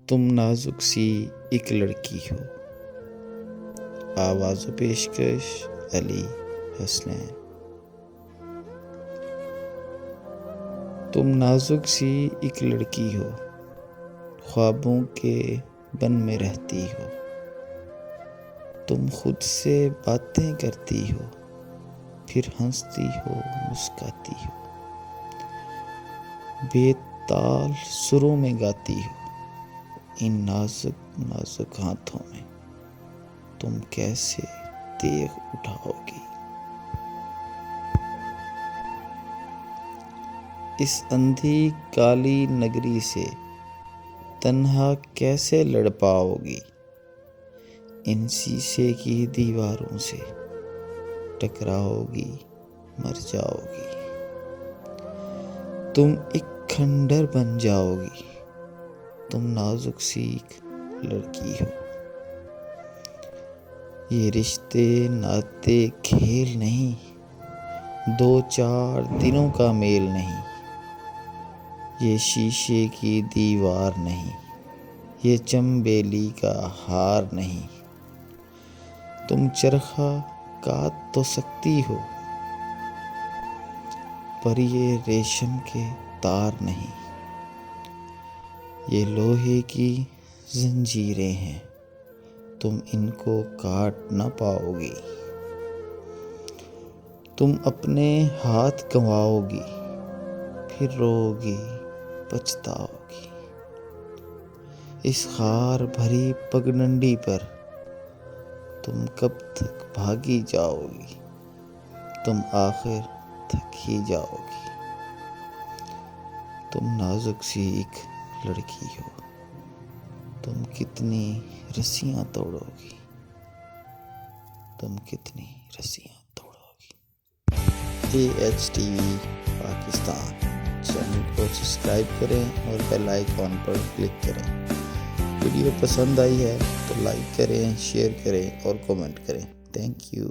تم نازک سی ایک لڑکی ہو۔ آواز و پیشکش علی حسنین۔ تم نازک سی ایک لڑکی ہو، خوابوں کے بن میں رہتی ہو۔ تم خود سے باتیں کرتی ہو، پھر ہنستی ہو، مسکراتی ہو۔ بے تال سروں میں گاتی ہو، ان نازک نازک ہاتھوں میں تم کیسے تیغ اٹھاؤ گی؟ اس اندھی کالی نگری سے تنہا کیسے لڑ پاؤ گی؟ ان شیشے کی دیواروں سے ٹکراؤ گی، مر جاؤ گی۔ تم ایک کھنڈر بن جاؤ گی۔ تم نازک سی ایک لڑکی ہو۔ یہ رشتے ناطے کھیل نہیں، دو چار دنوں کا میل نہیں۔ یہ شیشے کی دیوار نہیں، یہ چنبیلی کا ہار نہیں۔ تم چرخہ کاٹ تو سکتی ہو، پر یہ ریشم کے تار نہیں۔ یہ لوہے کی زنجیریں ہیں، تم ان کو کاٹ نہ پاؤ گی۔ تم اپنے ہاتھ گنواؤ گی، پھر رو گی، پچھتاؤ گی۔ اس خار بھری پگڈنڈی پر تم کب تک بھاگی جاؤ گی؟ تم آخر تھک ہی جاؤ گی۔ تم نازک سی ایک لڑکی ہو، تم کتنی رسیاں توڑو گی؟ تم کتنی رسیاں توڑو گی؟ AHTV پاکستان چینل کو سبسکرائب کریں اور بیل آئیکن پر کلک کریں۔ ویڈیو پسند آئی ہے تو لائک کریں، شیئر کریں اور کمنٹ کریں۔ Thank you.